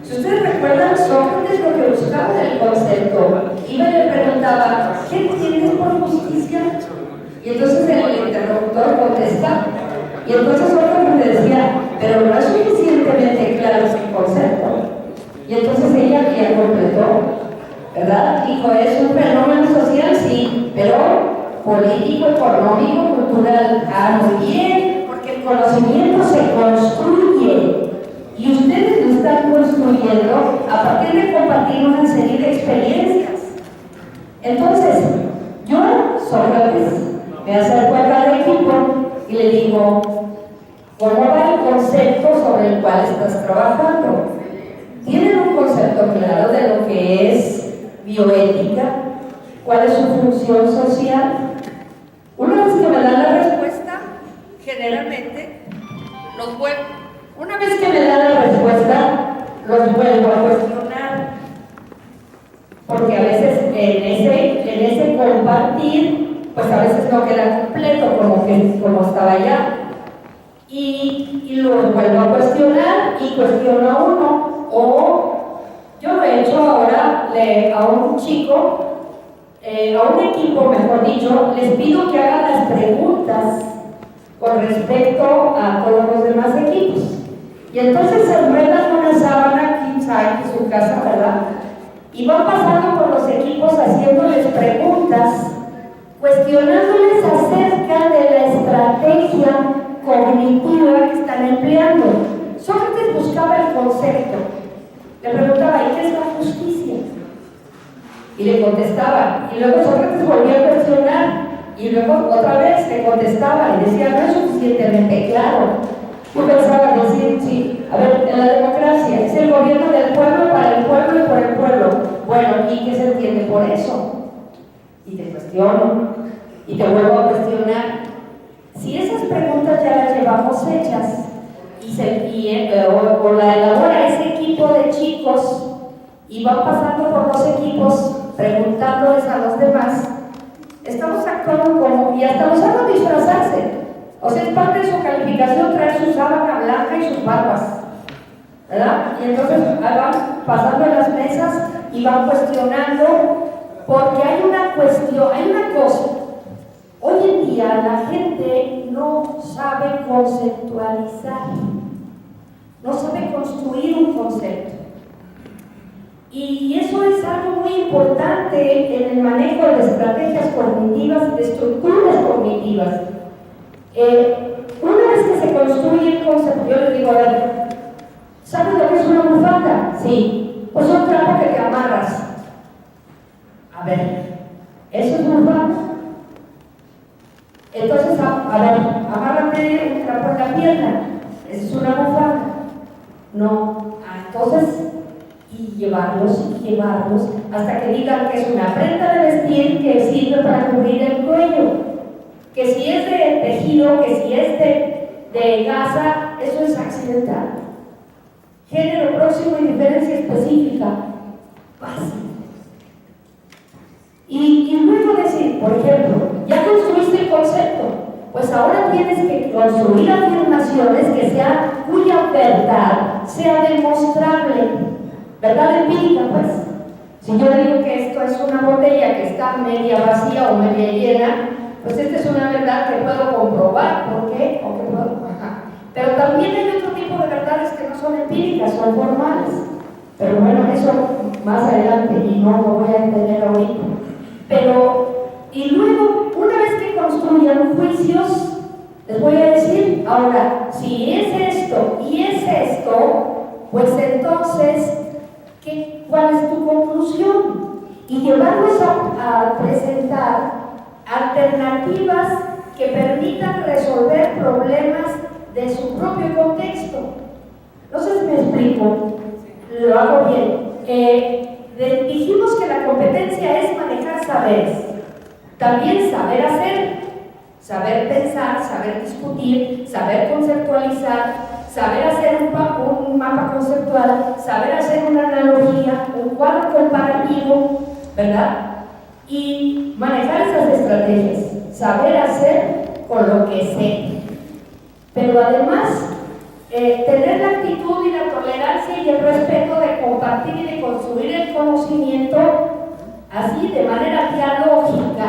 Si ustedes recuerdan, Sócrates lo que buscaba en el concepto, iba y le preguntaba, ¿qué entiendes por justicia? Y entonces el interlocutor contesta, y entonces Sócrates le decía, pero no es suficientemente claro ese concepto. Y entonces ella ya completó, ¿verdad? Dijo, es un fenómeno social, sí, pero político, económico, cultural. Ah, muy bien, porque el conocimiento se construye y ustedes lo están construyendo a partir de compartir una serie de experiencias. Entonces, yo, Sócrates, me acerco a cada equipo y le digo, ¿cómo va el concepto sobre el cual estás trabajando? ¿Tienen un concepto claro de lo que es bioética? ¿Cuál es su función social? Una vez que me dan la respuesta, generalmente una vez que me dan la respuesta, los vuelvo a cuestionar. Porque a veces en ese compartir, pues a veces no queda completo como estaba ya. Y los vuelvo a cuestionar y cuestiono a uno. O yo lo he hecho ahora a un chico, a un equipo, mejor dicho, les pido que hagan las preguntas con respecto a todos los demás equipos. Y entonces se enredan una sábana, quién sabe, en su casa, ¿verdad? Y van pasando por los equipos haciéndoles preguntas, cuestionándoles acerca de la estrategia cognitiva que están empleando. Sócrates buscaba el concepto. Le preguntaba, ¿y qué es la justicia? Y le contestaba. Y luego Sócrates volvía a cuestionar. Y luego otra vez le contestaba y decía, no es suficientemente claro. Yo pensaba decir, sí, a ver, en la democracia es el gobierno del pueblo, para el pueblo y por el pueblo. Bueno, ¿y qué se entiende por eso? Y te cuestiono, y te vuelvo a cuestionar. Si esas preguntas ya las llevamos hechas, o la elabora ese equipo de chicos, y van pasando por los equipos, preguntándoles a los demás, estamos actuando como, y hasta los hago disfrazarse. O sea, es parte de su calificación traer su sábana blanca y sus barbas, ¿verdad? Y entonces van pasando en las mesas y van cuestionando, porque hay una cosa. Hoy en día la gente no sabe conceptualizar, no sabe construir un concepto. Y eso es algo muy importante en el manejo de estrategias cognitivas, de estructuras cognitivas. Una vez que se construye el concepto, yo les digo, a ver, ¿sabes lo que es una bufanda? Sí, pues un trapo que te amarras. A ver, ¿eso es bufanda? Entonces, a ver, amárrate un trapo en la pierna. ¿Eso es una bufanda? No. Entonces, y llevarlos hasta que digan que es una prenda de vestir que sirve para cubrir el cuello. Que si es de tejido, que si es de gasa, eso es accidental. Género próximo y diferencia específica, básico. Y luego decir, por ejemplo, ya construiste el concepto, pues ahora tienes que construir afirmaciones cuya verdad sea demostrable, verdad empírica, pues. Si yo digo que esto es una botella que está media vacía o media llena, pues esta es una verdad que puedo comprobar. ¿Por qué? O que puedo. Pero también hay otro tipo de verdades que no son empíricas, son formales. Pero bueno, eso más adelante y no lo voy a entender ahorita. Y luego, una vez que construyan juicios, les voy a decir, ahora, si es esto y es esto, pues entonces, ¿cuál es tu conclusión? Y llevarlos a presentar alternativas que permitan resolver problemas de su propio contexto. No sé si me explico, lo hago bien. Dijimos que la competencia es manejar saberes, también saber hacer, saber pensar, saber discutir, saber conceptualizar, saber hacer un mapa conceptual, saber hacer una analogía, un cuadro comparativo, ¿verdad? Y manejar esas estrategias, saber hacer con lo que sé. Pero además, tener la actitud y la tolerancia y el respeto de compartir y de construir el conocimiento así de manera dialógica,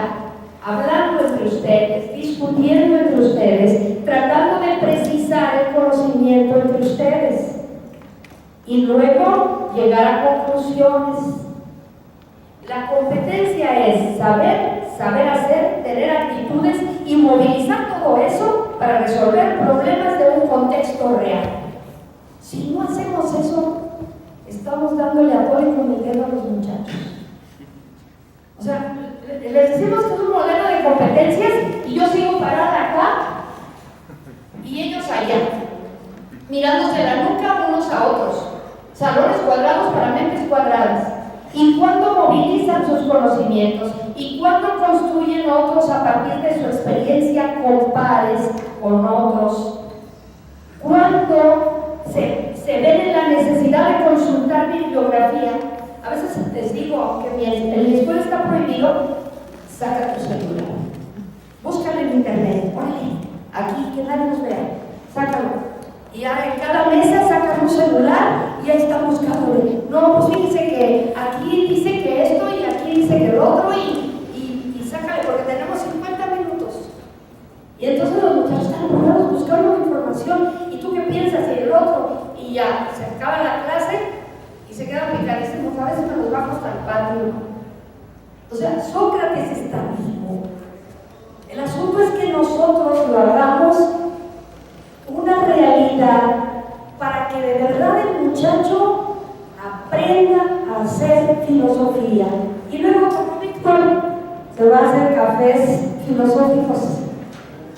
hablando entre ustedes, discutiendo entre ustedes, tratando de precisar el conocimiento entre ustedes y luego llegar a conclusiones. La competencia es saber hacer, tener actitudes y movilizar todo eso para resolver problemas de un contexto real. Si no hacemos eso, estamos dándole a tole con el dedo a los muchachos. O sea, les decimos que es un modelo de competencias y yo sigo parada acá y ellos allá, mirándose la nuca unos a otros. Salones cuadrados para mentes cuadradas. ¿Y cuándo movilizan sus conocimientos? ¿Y cuándo construyen otros a partir de su experiencia con pares, con otros? ¿Cuándo se ven en la necesidad de consultar bibliografía? A veces les digo, aunque en la escuela está prohibido, saca tu celular, búscalo en internet, órale, aquí, que nadie nos vea, sácalo. Y ahora en cada mesa sacan un celular y ahí están buscándole. No, pues fíjense que aquí dice que esto y aquí dice que el otro y sácale porque tenemos 50 minutos. Y entonces los muchachos están apurados buscando información. ¿Y tú qué piensas? Y el otro. Y ya, se acaba la clase y se quedan picadísimos. A veces nos vamos al patio. O sea, Sócrates está vivo. El asunto es que nosotros lo hagamos una realidad para que de verdad el muchacho aprenda a hacer filosofía. Y luego, como Víctor, se va a hacer cafés filosóficos.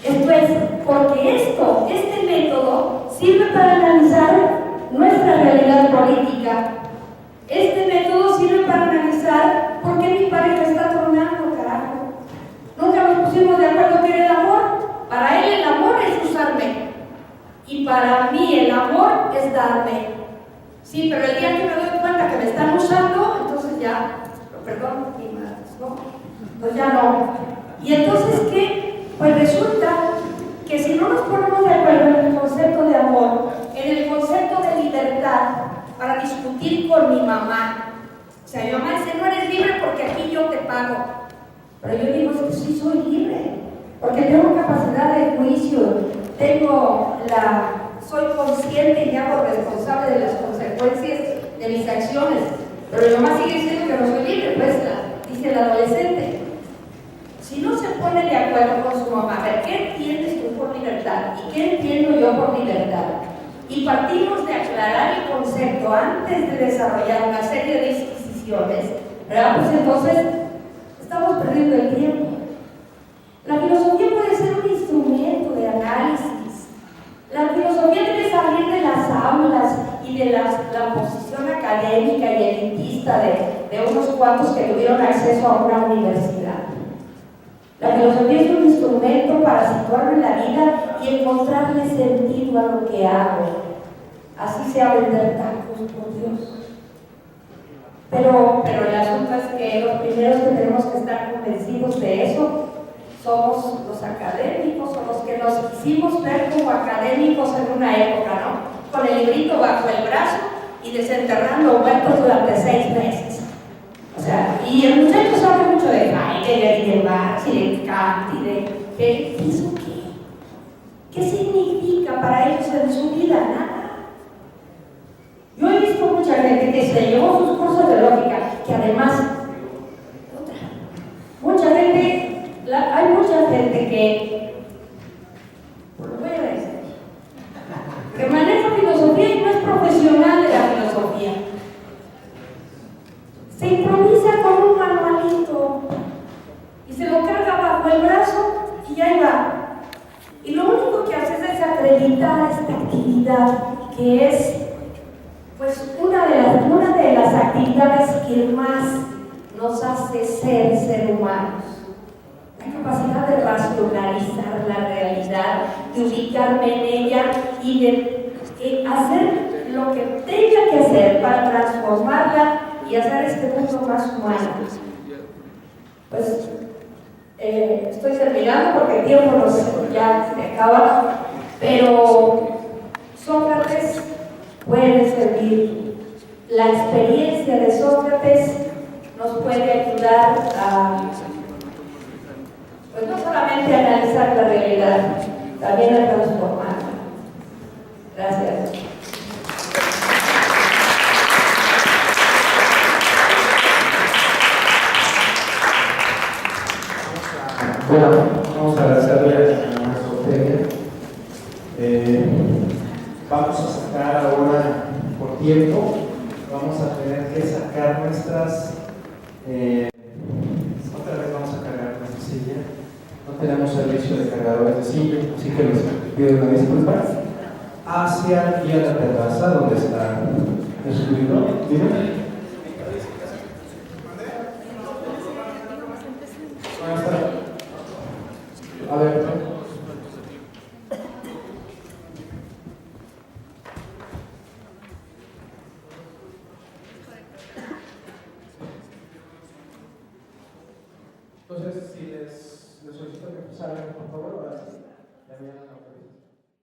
Esto es, porque este método sirve para analizar nuestra realidad política. Este método sirve para analizar por qué mi pareja está tronando, carajo. Nunca nos pusimos de acuerdo que era el amor. Para él el amor es usarme. Y para mí el amor es darme. Sí, pero el día que me doy cuenta que me están usando, entonces ya, perdón, mi madre, ¿no? Pues ya no. Y entonces, ¿qué? Pues resulta que si no nos ponemos de acuerdo en el concepto de amor, en el concepto de libertad, para discutir con mi mamá, o sea, mi mamá dice, no eres libre porque aquí yo te pago. Pero yo digo, es que sí soy libre, porque tengo capacidad de juicio, soy consciente y me hago responsable de las consecuencias de mis acciones. Pero mi mamá sigue diciendo que no soy libre, pues dice el adolescente. Si no se pone de acuerdo con su mamá, a ver, ¿qué entiendes tú por libertad? ¿Y qué entiendo yo por libertad? Y partimos de aclarar el concepto antes de desarrollar una serie de disquisiciones, ¿verdad? Pues entonces estamos perdiendo el tiempo. La filosofía puede ser un instrumento de análisis. La filosofía debe salir de las aulas y de la posición académica y elitista de unos cuantos que tuvieron acceso a una universidad. La filosofía es un instrumento para situarme en la vida y encontrarle sentido a lo que hago. Así sea vender tacos, por Dios. Pero el asunto es que los primeros que tenemos que estar convencidos de eso somos los académicos o los que nos quisimos ver como académicos en una época, ¿no? Con el librito bajo el brazo y desenterrando huertos durante 6 meses. O sea, y el muchacho sabe mucho de Heidegger y de Marx y de Kant y de ¿eso qué? ¿Qué significa para ellos en su vida? Nada. Yo he visto mucha gente que se llevó sus cursos de lógica, que además, hay mucha gente que, voy a decir, que maneja filosofía y no es profesional de la filosofía. Se improvisa con un manualito y se lo carga bajo el brazo y ahí va. Y lo único que hace es desacreditar esta actividad que es pues una de las actividades que más nos hace ser humanos. La capacidad de racionalizar la realidad, de ubicarme en ella y de hacer lo que tenga que hacer para transformarla y hacer este mundo más humano. Pues estoy terminando porque el tiempo ya se acaba, pero Sócrates puede servir. La experiencia de Sócrates nos puede ayudar a, pues no solamente a analizar la realidad, también a transformarla. Gracias. Bueno, vamos a agradecerle a nuestro Ofelia. Vamos a sacar ahora por tiempo, vamos tener que sacar nuestras... otra vez vamos a cargar nuestra silla. No tenemos servicio de cargadores de silla, así que les pido una disculpa. Hacia aquí a la terraza, donde está el escritorio. ¿Miren? A ver. Entonces, si les solicito que salgan, por favor, ahora sí. Ya me llaman a